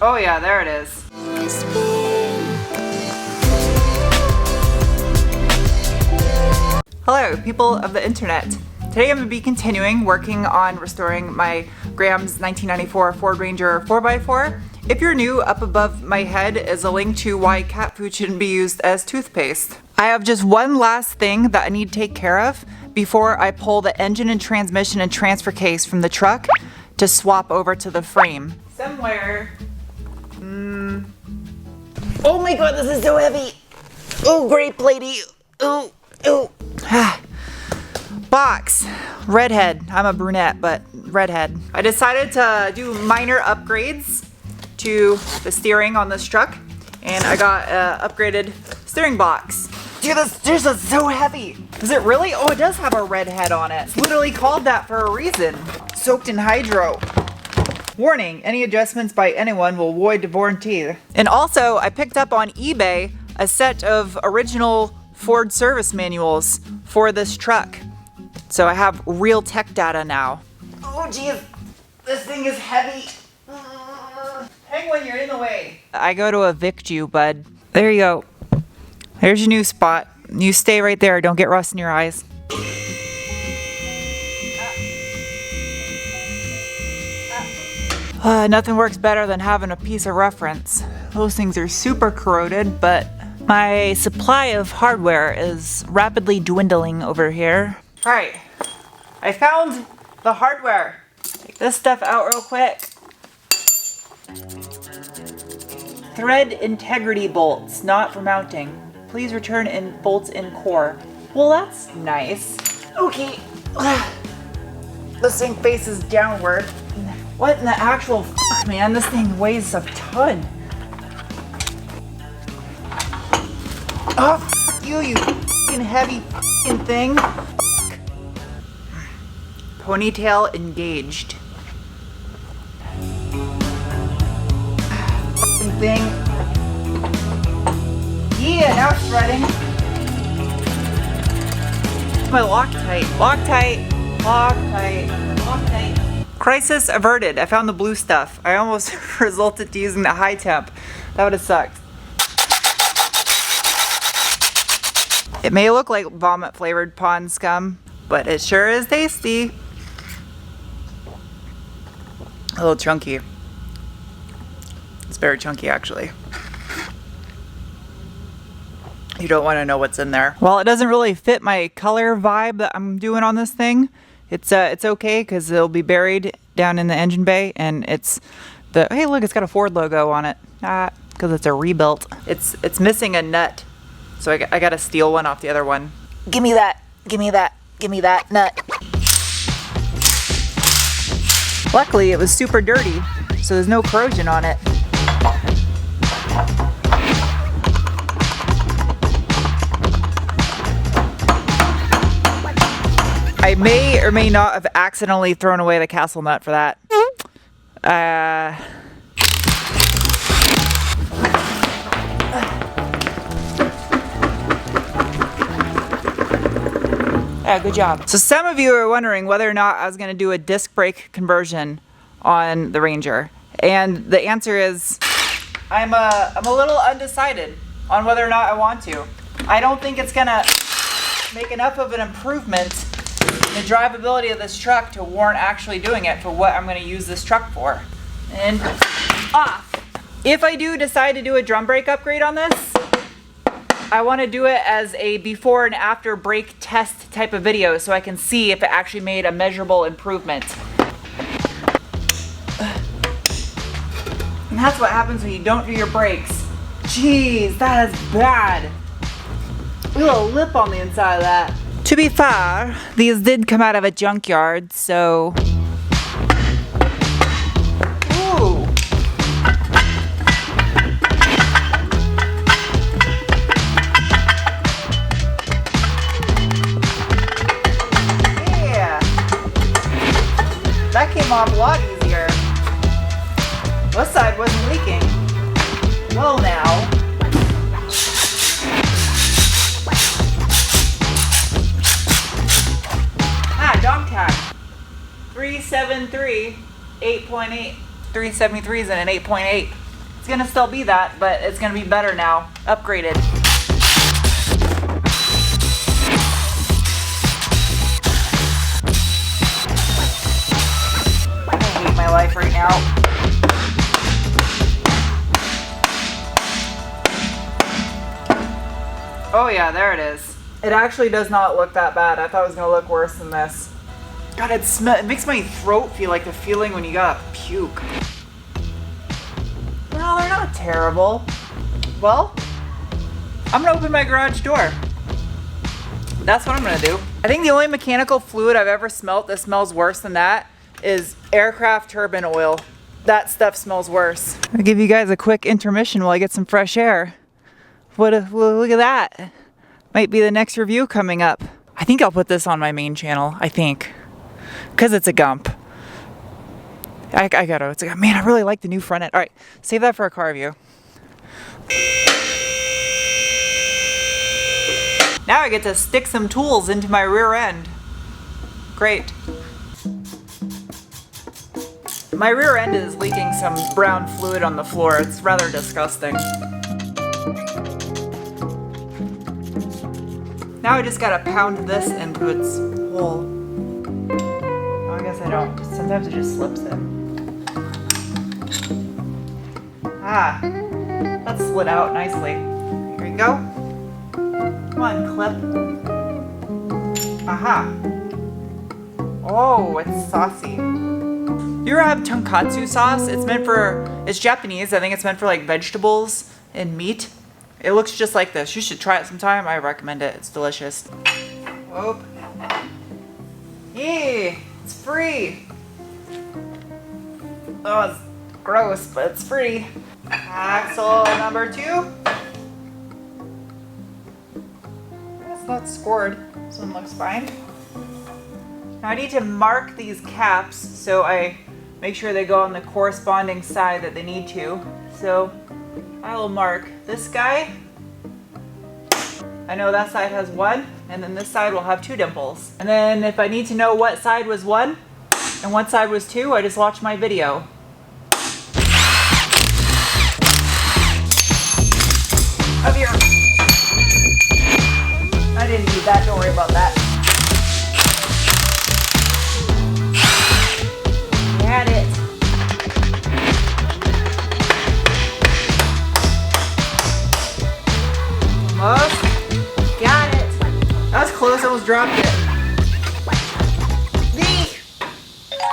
Oh yeah, there it is. Hello, people of the internet. Today I'm going to be continuing working on restoring my Graham's 1994 Ford Ranger 4x4. If you're new, up above my head is a link to why cat food shouldn't be used as toothpaste. I have just one last thing that I need to take care of before I pull the engine and transmission and transfer case from the truck to swap over to the frame. Somewhere. Oh my god, this is so heavy. Oh, grape lady. Oh. Box. Redhead. I'm a brunette, but redhead. I decided to do minor upgrades to the steering on this truck, and I got an upgraded steering box. Dude, this is so heavy. Is it really? Oh, it does have a red head on it. It's literally called that for a reason. Soaked in hydro. Warning, any adjustments by anyone will void the warranty. And also, I picked up on eBay a set of original Ford service manuals for this truck. So I have real tech data now. Oh geez, this thing is heavy. Hang when you're in the way. I go to evict you, bud. There you go. There's your new spot. You stay right there, don't get rust in your eyes. Nothing works better than having a piece of reference. Those things are super corroded, but my supply of hardware is rapidly dwindling over here. Alright, I found the hardware. Take this stuff out real quick. Thread integrity bolts, not for mounting. Please return in bolts in core. Well, that's nice. Okay. This thing faces downward. What in the actual fuck, man? This thing weighs a ton. Oh, fuck you, you fucking heavy fucking thing. Ponytail engaged. Fucking thing. Yeah, now it's threading. My Loctite. Loctite. Loctite. Loctite. Crisis averted. I found the blue stuff. I almost resulted to using the high temp. That would have sucked. It may look like vomit flavored pond scum, but it sure is tasty. A little chunky. It's very chunky actually. You don't want to know what's in there. Well, it doesn't really fit my color vibe that I'm doing on this thing. It's okay because it'll be buried down in the engine bay, and it's the hey look, it's got a Ford logo on it. Because it's a rebuilt. It's missing a nut, so I got to steal one off the other one. Give me that. Give me that. Give me that nut. Luckily, it was super dirty, so there's no corrosion on it. I may or may not have accidentally thrown away the castle nut for that. Yeah, good job. So some of you are wondering whether or not I was going to do a disc brake conversion on the Ranger. And the answer is I'm a little undecided on whether or not I want to. I don't think it's going to make enough of an improvement the drivability of this truck to warrant actually doing it for what I'm going to use this truck for. And off. If I do decide to do a drum brake upgrade on this, I want to do it as a before and after brake test type of video so I can see if it actually made a measurable improvement. And that's what happens when you don't do your brakes. Jeez, that is bad. A little lip on the inside of that. To be fair, these did come out of a junkyard, so... Ooh! Yeah! That came off a lot easier. This side wasn't leaking. Well now. Dog tag 373 8.8 373s and an 8.8. gonna still be that, but it's gonna be better now. Upgraded. I hate my life right now. Oh yeah, there it is. It actually does not look that bad. I thought it was gonna look worse than this. God, it makes my throat feel like the feeling when you gotta puke. No, they're not terrible. Well, I'm gonna open my garage door. That's what I'm gonna do. I think the only mechanical fluid I've ever smelt that smells worse than that is aircraft turbine oil. That stuff smells worse. I'll give you guys a quick intermission while I get some fresh air. Look at that. Might be the next review coming up. I think I'll put this on my main channel, I think. Because it's a Gump. I gotta, it's like, man, I really like the new front end. All right, save that for a car review. Now I get to stick some tools into my rear end. Great. My rear end is leaking some brown fluid on the floor. It's rather disgusting. Now I just gotta pound this into its hole. Oh, I guess I don't. Sometimes it just slips in. Ah, that slid out nicely. Here you go. Come on, clip. Aha. Oh, it's saucy. You ever have Tonkatsu sauce? It's Japanese. I think it's meant for like vegetables and meat. It looks just like this. You should try it sometime. I recommend it. It's delicious. Whoop. Yay, it's free. Oh, it's gross, but it's free. Axle number 2. That's not scored. This one looks fine. Now I need to mark these caps so I make sure they go on the corresponding side that they need to. So I will mark this guy. I know that side has 1, and then this side will have 2 dimples. And then if I need to know what side was 1 and what side was 2, I just watch my video. Up here. I didn't need that, don't worry about that. Had it. Almost. Got it. That was close, I almost dropped it.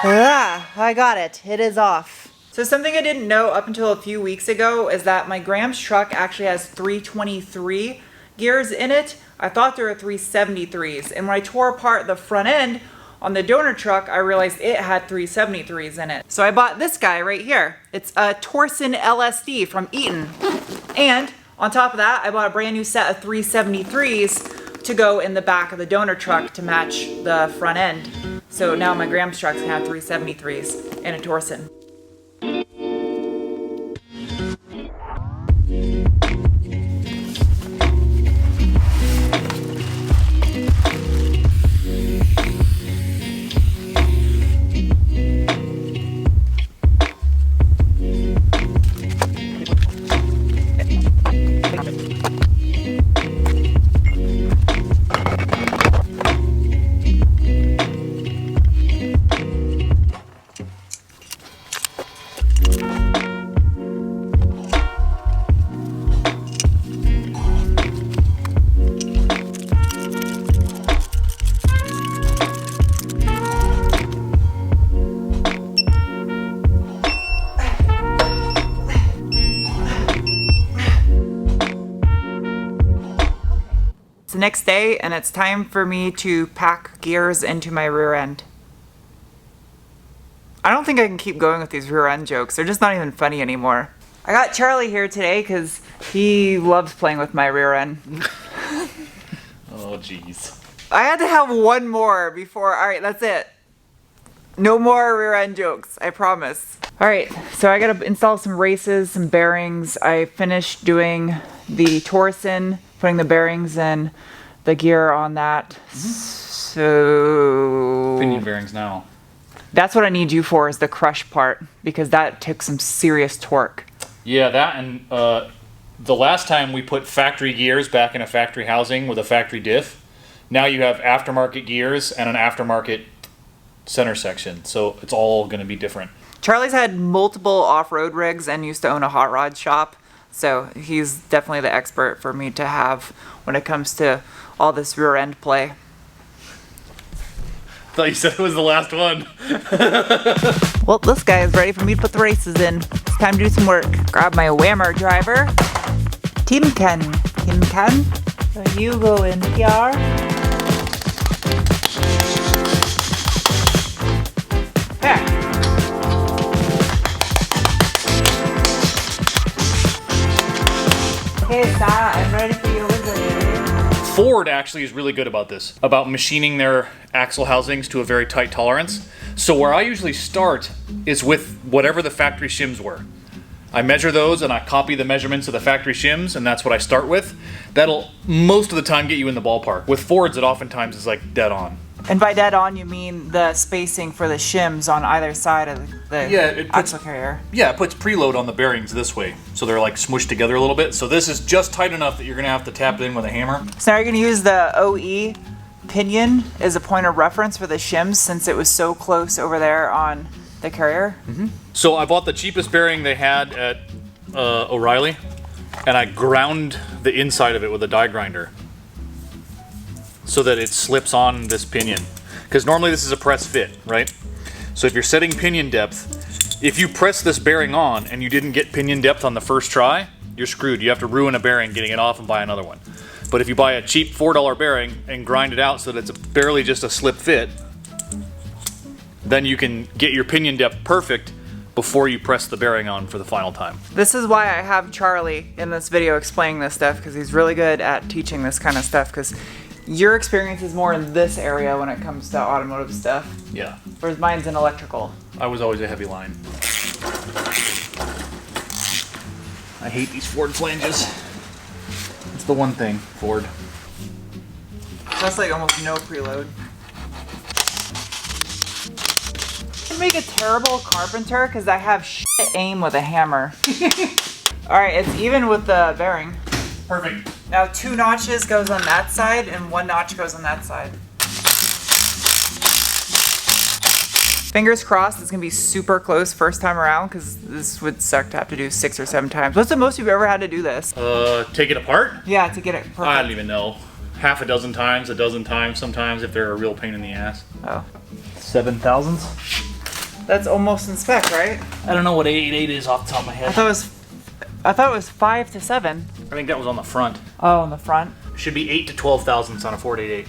Ah, I got it. It is off. So something I didn't know up until a few weeks ago is that my Grams truck actually has 323 gears in it. I thought there were 373s. And when I tore apart the front end on the donor truck, I realized it had 373s in it. So I bought this guy right here. It's a Torsen LSD from Eaton. And on top of that, I bought a brand new set of 373s to go in the back of the donor truck to match the front end. So now my Grams truck's gonna have 373s and a Torsen. The next day, and it's time for me to pack gears into my rear end. I don't think I can keep going with these rear end jokes. They're just not even funny anymore. I got Charlie here today because he loves playing with my rear end. Oh, jeez. I had to have one more before. All right, that's it. No more rear end jokes, I promise. All right, so I gotta install some races, some bearings. I finished doing the Torsen, putting the bearings and the gear on that. So Pinion bearings now. that's what I need you for, is the crush part, because that took some serious torque. Yeah, that and the last time we put factory gears back in a factory housing with a factory diff. Now you have aftermarket gears and an aftermarket center section. So it's all going to be different. Charlie's had multiple off-road rigs and used to own a hot rod shop. So he's definitely the expert for me to have when it comes to all this rear end play. I thought you said it was the last one. Well, this guy is ready for me to put the races in. It's time to do some work. Grab my whammer driver. Tim Ken. So you go in here. There. Okay, Sarah, I'm ready for your wizard. Ford actually is really good about this, about machining their axle housings to a very tight tolerance. So where I usually start is with whatever the factory shims were. I measure those and I copy the measurements of the factory shims, and that's what I start with. That'll most of the time get you in the ballpark. With Fords, it oftentimes is like dead on. And by dead on, you mean the spacing for the shims on either side of the axle carrier. Yeah, it puts preload on the bearings this way, so they're like smushed together a little bit. So this is just tight enough that you're gonna have to tap it in with a hammer. So now you're gonna use the OE Pinion as a point of reference for the shims, since it was so close over there on the carrier. Mm-hmm. So I bought the cheapest bearing they had at O'Reilly, and I ground the inside of it with a die grinder so that it slips on this pinion. Because normally this is a press fit, right? So if you're setting pinion depth, if you press this bearing on and you didn't get pinion depth on the first try, you're screwed. You have to ruin a bearing getting it off and buy another one. But if you buy a cheap $4 bearing and grind it out so that it's barely just a slip fit, then you can get your pinion depth perfect before you press the bearing on for the final time. This is why I have Charlie in this video explaining this stuff, because he's really good at teaching this kind of stuff, because your experience is more in this area when it comes to automotive stuff. Yeah. Whereas mine's in electrical. I was always a heavy line. I hate these Ford flanges. It's the one thing, Ford. That's like almost no preload. I make a terrible carpenter because I have shit aim with a hammer. Alright, it's even with the bearing. Perfect. Now 2 notches goes on that side and 1 notch goes on that side. Fingers crossed it's gonna be super close first time around, because this would suck to have to do 6 or 7 times. What's the most you've ever had to do this? Take it apart? Yeah, to get it perfect. I don't even know. Half a dozen times, a dozen times sometimes if they're a real pain in the ass. Oh. 7,000s? That's almost in spec, right? I don't know what 888 is off the top of my head. I thought it was 5 to 7. I think that was on the front. Oh, on the front. It should be 8 to 12 thousandths on a Ford 88.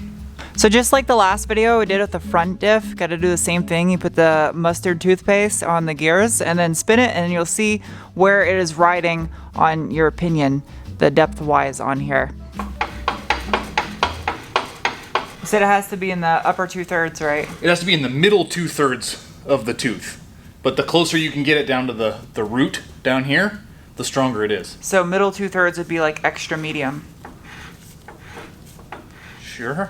So just like the last video we did with the front diff, got to do the same thing. You put the mustard toothpaste on the gears and then spin it, and you'll see where it is riding on your pinion, the depth-wise on here. You said it has to be in the upper 2/3, right? It has to be in the middle 2/3 of the tooth. But the closer you can get it down to the root down here, the stronger it is. So middle 2/3 would be like extra medium. Sure.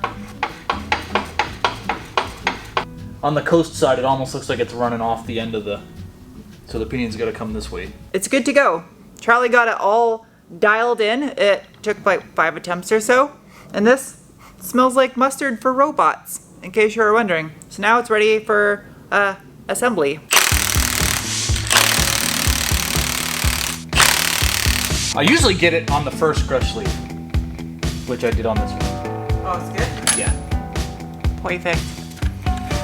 On the coast side, it almost looks like it's running off the end of the... So the pinion's got to come this way. It's good to go. Charlie got it all dialed in. It took like 5 attempts or so. And this smells like mustard for robots, in case you were wondering. So now it's ready for assembly. I usually get it on the first scratch sleeve, which I did on this one. Oh, it's good? Yeah. Perfect.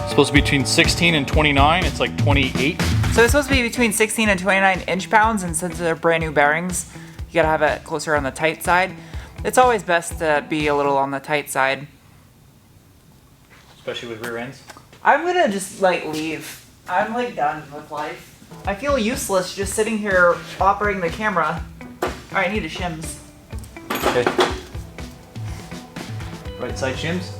Supposed to be between 16 and 29. It's like 28. So it's supposed to be between 16 and 29 inch-pounds, and since they're brand new bearings, you gotta have it closer on the tight side. It's always best to be a little on the tight side. Especially with rear ends. I'm gonna just like leave. I'm like done with life. I feel useless just sitting here operating the camera. Alright, I need a shims. Okay. Right side shims.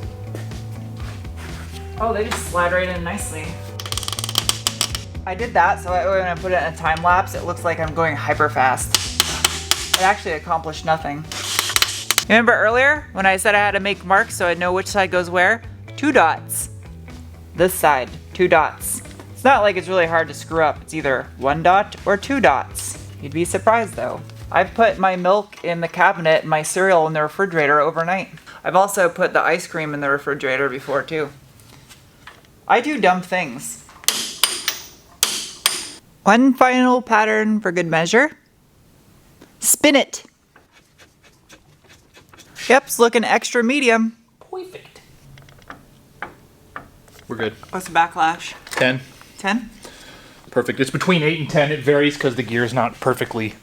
Oh, they just slide right in nicely. I did that so that way when I put it in a time lapse, it looks like I'm going hyper fast. It actually accomplished nothing. Remember earlier when I said I had to make marks so I know which side goes where? 2 dots. This side, 2 dots. It's not like it's really hard to screw up. It's either 1 dot or 2 dots. You'd be surprised though. I've put my milk in the cabinet and my cereal in the refrigerator overnight. I've also put the ice cream in the refrigerator before too. I do dumb things. One final pattern for good measure. Spin it. Yep, it's looking extra medium. Perfect. We're good. What's the backlash? 10. 10? Perfect. It's between 8 and 10. It varies because the gear's not perfectly.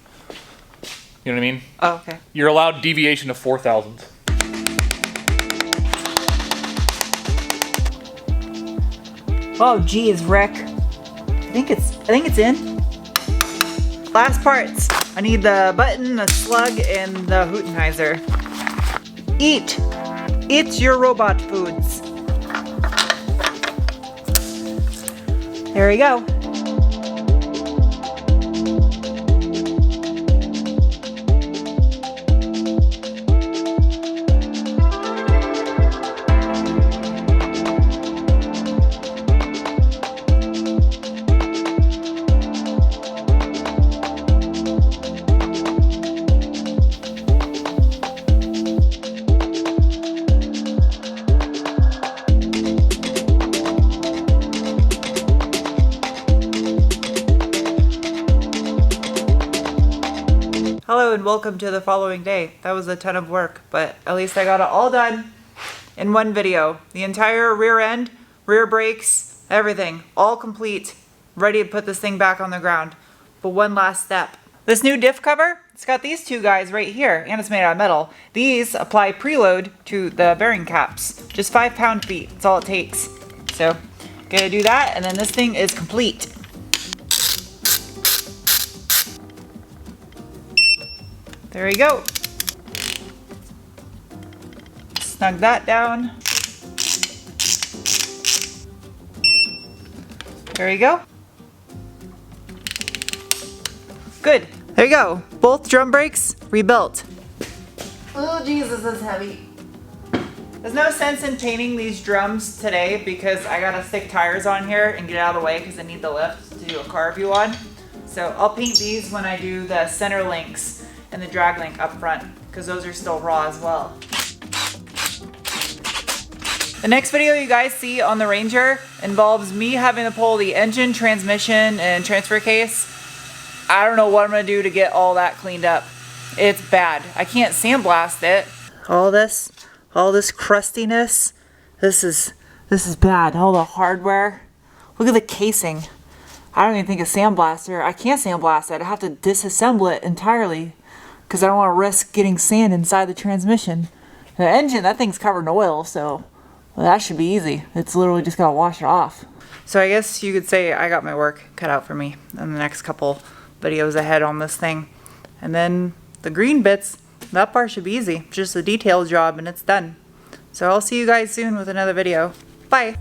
You know what I mean? Oh, okay. You're allowed deviation of 4 thousandths. Oh geez, Rick. I think it's in. Last parts. I need the button, the slug, and the Hootenheiser. Eat. Eat your robot foods. There we go. Hello and welcome to the following day. That was a ton of work, but at least I got it all done in one video. The entire rear end, rear brakes, everything, all complete, ready to put this thing back on the ground. But one last step. This new diff cover, it's got these two guys right here, and it's made out of metal. These apply preload to the bearing caps. Just 5 pound-feet, that's all it takes. So, gonna do that, and then this thing is complete. There we go. Snug that down. There you go. Good. There you go. Both drum brakes rebuilt. Oh, Jesus, this is heavy. There's no sense in painting these drums today because I gotta stick tires on here and get out of the way because I need the lift to do a car view on. So I'll paint these when I do the center links and the drag link up front because those are still raw as well. The next video you guys see on the Ranger involves me having to pull the engine, transmission, and transfer case. I don't know what I'm gonna do to get all that cleaned up. It's bad. I can't sandblast it. All this crustiness. This is bad. All the hardware. Look at the casing. I don't even think a sandblaster. I can't sandblast it. I have to disassemble it entirely because I don't want to risk getting sand inside the transmission. The engine, that thing's covered in oil, so well, that should be easy. It's literally just gotta wash it off. So I guess you could say I got my work cut out for me in the next couple videos ahead on this thing. And then the green bits, that part should be easy. Just a detail job and it's done. So I'll see you guys soon with another video. Bye.